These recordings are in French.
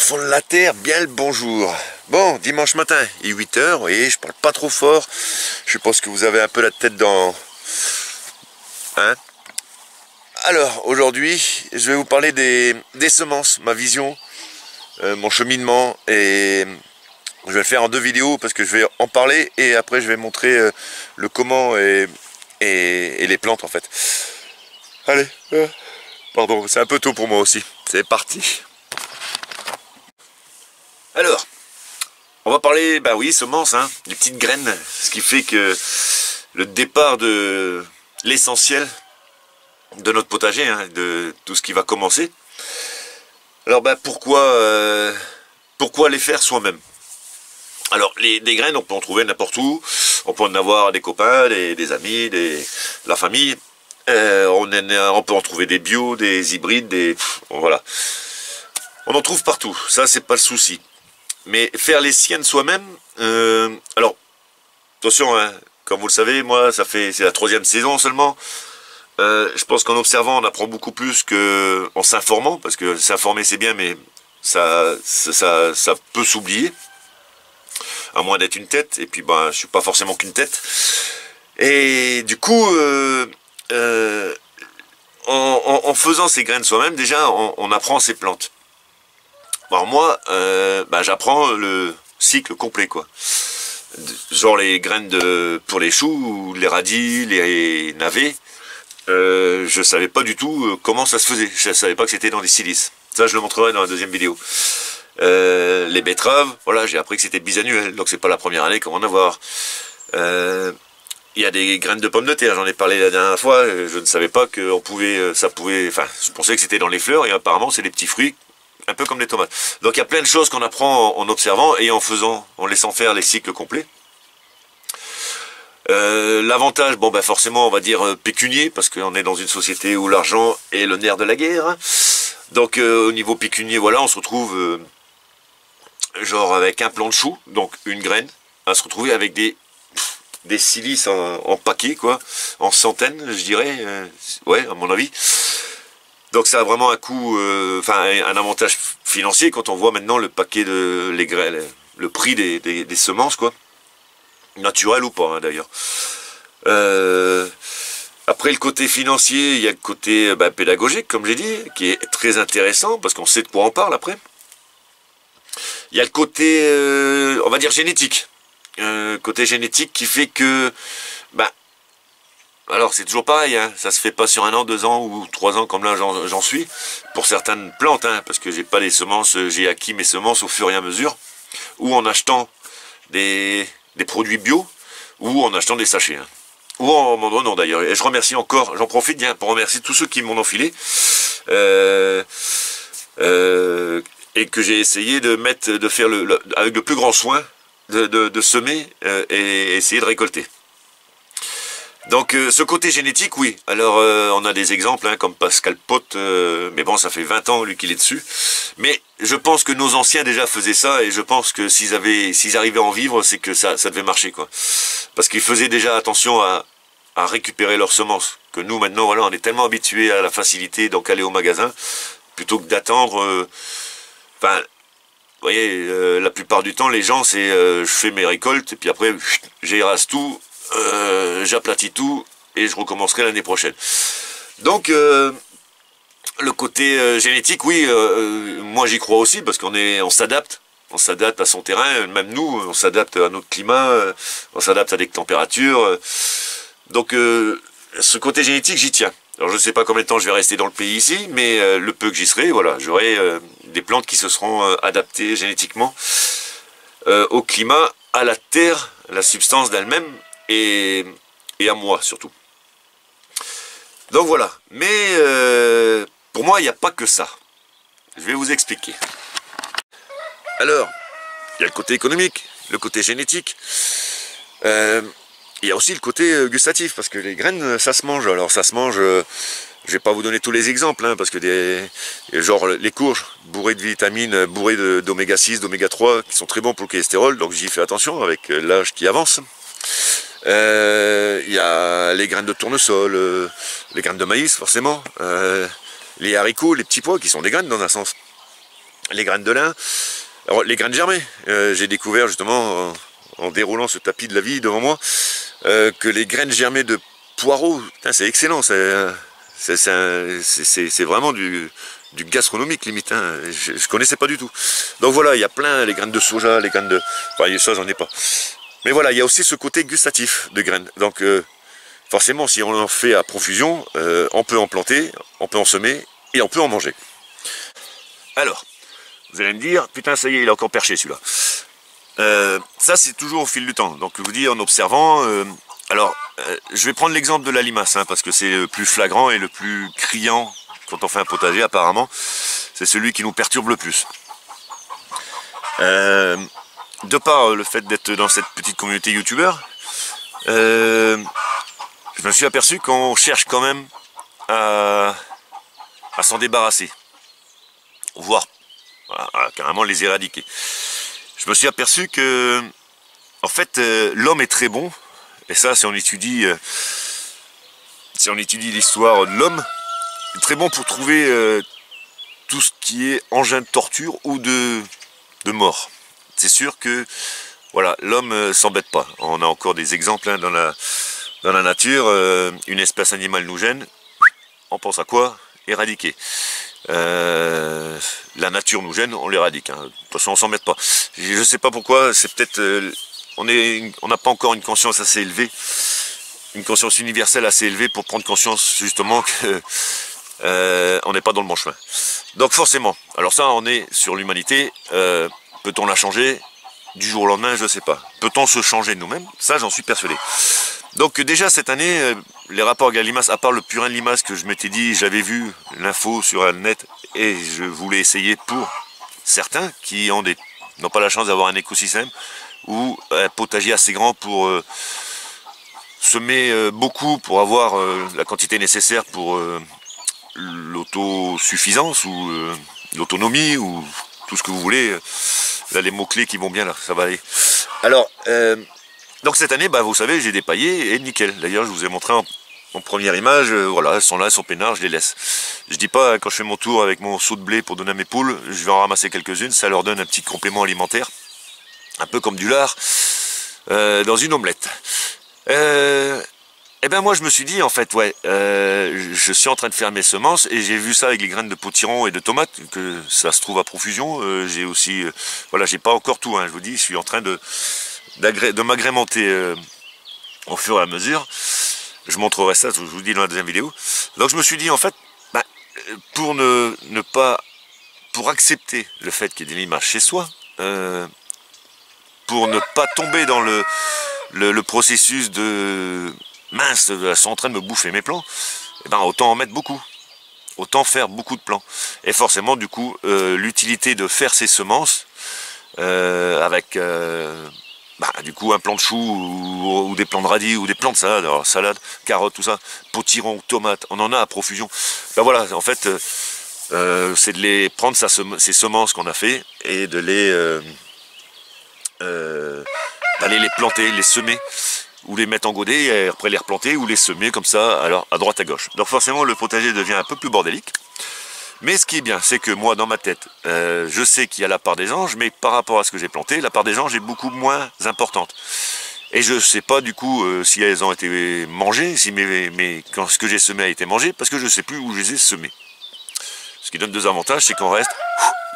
enfants de la terre, bien le bonjour. Bon, dimanche matin, il est 8 h, vous voyez, je parle pas trop fort. Je pense que vous avez un peu la tête dans... Hein? Alors, aujourd'hui, je vais vous parler des semences, ma vision, mon cheminement, et je vais le faire en 2 vidéos parce que je vais en parler et après je vais montrer le comment et les plantes en fait. Allez, pardon, c'est un peu tôt pour moi aussi. C'est parti. Alors, on va parler, bah oui, semences, hein, des petites graines, ce qui fait que le départ de l'essentiel de notre potager, hein, de tout ce qui va commencer. Alors, bah pourquoi les faire soi-même? Alors, des graines, on peut en trouver n'importe où, on peut en avoir des copains, des amis, la famille, on peut en trouver des bio, des hybrides, voilà. On en trouve partout, ça c'est pas le souci. Mais faire les siennes soi-même, alors, attention, hein, comme vous le savez, moi, c'est la 3e saison seulement. Je pense qu'en observant, on apprend beaucoup plus qu'en s'informant, parce que s'informer c'est bien, mais ça peut s'oublier, à moins d'être une tête, et puis ben, je suis pas forcément qu'une tête. Et du coup, en faisant ces graines soi-même, déjà, on apprend ces plantes. Alors moi, j'apprends le cycle complet, quoi. Genre les graines pour les choux, les radis, les navets. Je savais pas du tout comment ça se faisait. Je savais pas que c'était dans des silices. Ça, je le montrerai dans la 2e vidéo. Les betteraves, voilà, j'ai appris que c'était bisannuel, donc c'est pas la première année qu'on va en avoir. Il y a des graines de pommes de terre, j'en ai parlé la dernière fois. Je ne savais pas que enfin, je pensais que c'était dans les fleurs et apparemment c'est les petits fruits. Un peu comme les tomates. Donc il y a plein de choses qu'on apprend en observant et en laissant faire les cycles complets. L'avantage, bon ben forcément on va dire pécunier, parce qu'on est dans une société où l'argent est le nerf de la guerre. Donc au niveau pécunier, voilà, on se retrouve genre avec un plant de chou, donc une graine, à se retrouver avec des silices en paquets, quoi, en centaines, je dirais, ouais, à mon avis. Donc ça a vraiment un coût, un avantage financier quand on voit maintenant le paquet le prix des semences, quoi, naturel ou pas, hein, d'ailleurs. Après le côté financier, il y a le côté pédagogique, comme j'ai dit, qui est très intéressant parce qu'on sait de quoi on parle après. Il y a le côté, on va dire génétique, côté génétique qui fait que, alors c'est toujours pareil, hein, ça se fait pas sur 1 an, 2 ans ou 3 ans comme là j'en suis, pour certaines plantes, hein, parce que j'ai pas les semences, j'ai acquis mes semences au fur et à mesure, ou en achetant des produits bio, ou en achetant des sachets, hein, ou en m'en donnant d'ailleurs. Et je remercie encore, j'en profite bien pour remercier tous ceux qui m'en ont filé, et que j'ai essayé de faire avec le plus grand soin, de semer et essayer de récolter. Donc ce côté génétique, oui. Alors on a des exemples, hein, comme Pascal Pot, mais bon, ça fait 20 ans lui qu'il est dessus. Mais je pense que nos anciens déjà faisaient ça, et je pense que s'ils arrivaient à en vivre, c'est que ça devait marcher, quoi. Parce qu'ils faisaient déjà attention à récupérer leurs semences. Que nous maintenant, voilà, on est tellement habitués à la facilité, donc aller au magasin, plutôt que d'attendre. Vous voyez, la plupart du temps, les gens, c'est je fais mes récoltes, et puis après, j'érase tout. J'aplatis tout et je recommencerai l'année prochaine. Donc le côté génétique, oui, moi j'y crois aussi, parce on s'adapte à son terrain, même nous on s'adapte à notre climat, on s'adapte à des températures, donc ce côté génétique, j'y tiens. Alors je ne sais pas combien de temps je vais rester dans le pays ici, mais le peu que j'y serai, voilà, j'aurai des plantes qui se seront adaptées génétiquement au climat, à la terre, la substance d'elle-même, et à moi surtout. Donc voilà. Mais pour moi, il n'y a pas que ça. Je vais vous expliquer. Alors, il y a le côté économique, le côté génétique. Il y a aussi le côté gustatif, parce que les graines, ça se mange. Alors ça se mange, je vais pas vous donner tous les exemples, hein, parce que genre les courges, bourrées de vitamines, bourrées d'oméga 6, d'oméga 3, qui sont très bons pour le cholestérol, donc j'y fais attention avec l'âge qui avance. Il y a les graines de tournesol, les graines de maïs forcément, les haricots, les petits pois qui sont des graines dans un sens. les graines de lin. Alors les graines germées, j'ai découvert justement en déroulant ce tapis de la vie devant moi que les graines germées de poireaux, c'est excellent, c'est vraiment du gastronomique limite, hein. Je connaissais pas du tout. Donc voilà, il y a plein, les graines de soja, les graines de... Enfin, ça j'en ai pas. Mais voilà, il y a aussi ce côté gustatif de graines. Donc forcément, si on en fait à profusion, on peut en planter, on peut en semer et on peut en manger. Alors, vous allez me dire, putain ça y est, il a encore perché celui-là. Ça c'est toujours au fil du temps. Donc je vous dis en observant... je vais prendre l'exemple de la limace, hein, parce que c'est le plus flagrant et le plus criant quand on fait un potager apparemment. C'est celui qui nous perturbe le plus. De par le fait d'être dans cette petite communauté youtubeur, je me suis aperçu qu'on cherche quand même à s'en débarrasser, voire carrément les éradiquer. Je me suis aperçu que en fait l'homme est très bon, et ça si on étudie l'histoire de l'homme, il est très bon pour trouver tout ce qui est engin de torture ou de mort. C'est sûr que voilà, l'homme s'embête pas. On a encore des exemples, hein, dans la nature. Une espèce animale nous gêne, on pense à quoi? Éradiquer. La nature nous gêne, on l'éradique, hein. De toute façon on s'embête pas. Je sais pas pourquoi, c'est peut-être on n'a pas encore une conscience assez élevée, une conscience universelle assez élevée pour prendre conscience justement que on n'est pas dans le bon chemin. Donc forcément, alors ça on est sur l'humanité, peut-on la changer du jour au lendemain? Je sais pas. Peut-on se changer nous-mêmes? Ça j'en suis persuadé. Donc déjà cette année, les rapports avec la limace, à part le purin de limace que je m'étais dit, j'avais vu l'info sur le net et je voulais essayer pour certains qui n'ont pas la chance d'avoir un écosystème ou un potager assez grand pour semer beaucoup, pour avoir la quantité nécessaire pour l'autosuffisance ou l'autonomie ou tout ce que vous voulez. Là les mots-clés qui vont bien là, ça va aller. Alors, donc cette année, bah, vous savez, j'ai dépaillé et nickel. D'ailleurs, je vous ai montré en première image, voilà, elles sont là, elles sont peinards, je les laisse. Je dis pas, quand je fais mon tour avec mon seau de blé pour donner à mes poules, je vais en ramasser quelques-unes, ça leur donne un petit complément alimentaire, un peu comme du lard, dans une omelette. Et ben moi je me suis dit en fait, ouais, je suis en train de faire mes semences et j'ai vu ça avec les graines de potiron et de tomates, que ça se trouve à profusion. J'ai aussi, voilà, j'ai pas encore tout, hein, je vous dis, je suis en train de m'agrémenter au fur et à mesure. Je montrerai ça, je vous dis dans la deuxième vidéo. Donc je me suis dit en fait, bah, pour pour accepter le fait qu'il y ait des limaces chez soi, pour ne pas tomber dans le processus de mince, elles sont en train de me bouffer mes plants, et ben autant en mettre beaucoup, autant faire beaucoup de plants. Et forcément du coup l'utilité de faire ces semences avec du coup un plant de chou ou des plants de radis ou des plants de salade, alors salade, carottes, tout ça, potiron, tomates, on en a à profusion. Ben voilà, en fait c'est de les prendre ces semences qu'on a fait et de d'aller les planter, les semer ou les mettre en godet et après les replanter ou les semer comme ça, alors à droite à gauche. Donc forcément le potager devient un peu plus bordélique. Mais ce qui est bien, c'est que moi, dans ma tête, je sais qu'il y a la part des anges, mais par rapport à ce que j'ai planté, la part des anges est beaucoup moins importante. Et je ne sais pas, du coup, si elles ont été mangées, si quand ce que j'ai semé a été mangé, parce que je ne sais plus où je les ai semées. Ce qui donne deux avantages, c'est qu'on reste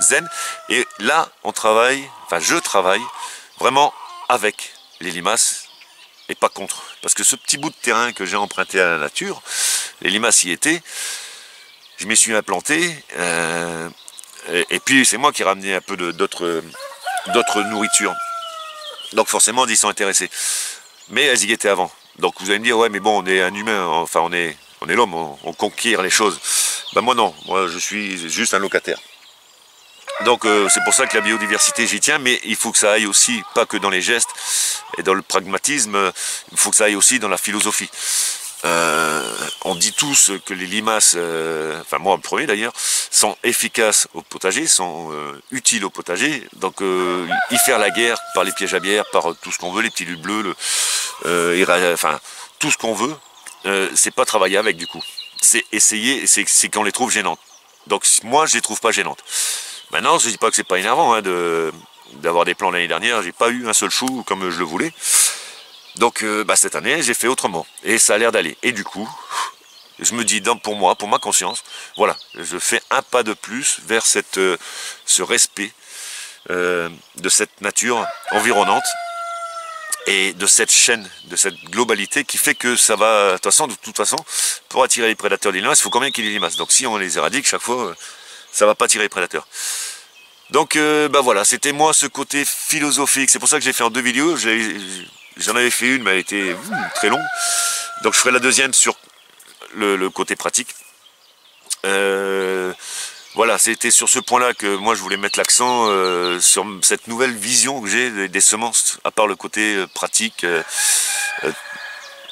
zen. Et là, je travaille vraiment avec les limaces et pas contre. Parce que ce petit bout de terrain que j'ai emprunté à la nature, les limaces y étaient, je m'y suis implanté, et puis c'est moi qui ai ramené un peu d'autres nourritures. Donc forcément, ils sont intéressés. Mais elles y étaient avant. Donc vous allez me dire, ouais mais bon, on est un humain, enfin on est l'homme, on conquiert les choses. Ben moi non, moi je suis juste un locataire. Donc c'est pour ça que la biodiversité j'y tiens, mais il faut que ça aille aussi, pas que dans les gestes et dans le pragmatisme, il faut que ça aille aussi dans la philosophie. On dit tous que les limaces, enfin moi en premier d'ailleurs, sont efficaces au potager, sont utiles au potager, donc y faire la guerre par les pièges à bière, par tout ce qu'on veut, les petits luts bleus, enfin tout ce qu'on veut, c'est pas travailler avec du coup, c'est essayer, c'est qu'on les trouve gênantes. Donc moi je les trouve pas gênantes. Maintenant, je dis pas que c'est pas énervant hein, d'avoir des plans l'année dernière, j'ai pas eu un seul chou comme je le voulais. Donc cette année, j'ai fait autrement. Et ça a l'air d'aller. Et du coup, je me dis, pour moi, pour ma conscience, voilà, je fais un pas de plus vers ce respect de cette nature environnante et de cette chaîne, de cette globalité qui fait que ça va, de toute façon, pour attirer les prédateurs des limaces, il faut combien qu'il y ait des limaces. Donc si on les éradique, chaque fois, ça va pas attirer les prédateurs. Donc voilà, c'était moi ce côté philosophique. C'est pour ça que j'ai fait en 2 vidéos. J'en avais fait une, mais elle était très longue. Donc je ferai la deuxième sur le côté pratique. Voilà, c'était sur ce point-là que moi je voulais mettre l'accent sur cette nouvelle vision que j'ai des semences, à part le côté pratique,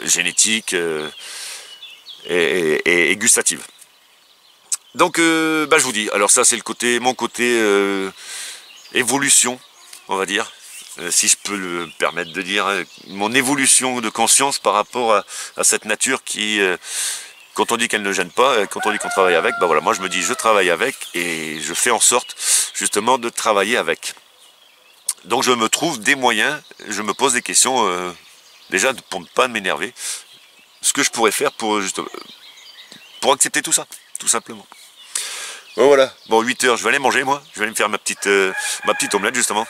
génétique et gustative. Donc je vous dis, alors ça c'est mon côté évolution, on va dire, si je peux le permettre de dire, mon évolution de conscience par rapport à cette nature qui, quand on dit qu'elle ne gêne pas, quand on dit qu'on travaille avec, voilà, moi je me dis je travaille avec et je fais en sorte justement de travailler avec. Donc je me trouve des moyens, je me pose des questions, déjà pour ne pas m'énerver, ce que je pourrais faire pour accepter tout ça, tout simplement. Bon voilà, 8 h, je vais aller manger moi, je vais aller me faire ma petite omelette justement.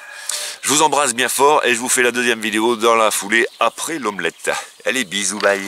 Je vous embrasse bien fort et je vous fais la deuxième vidéo dans la foulée après l'omelette. Allez, bisous, bye.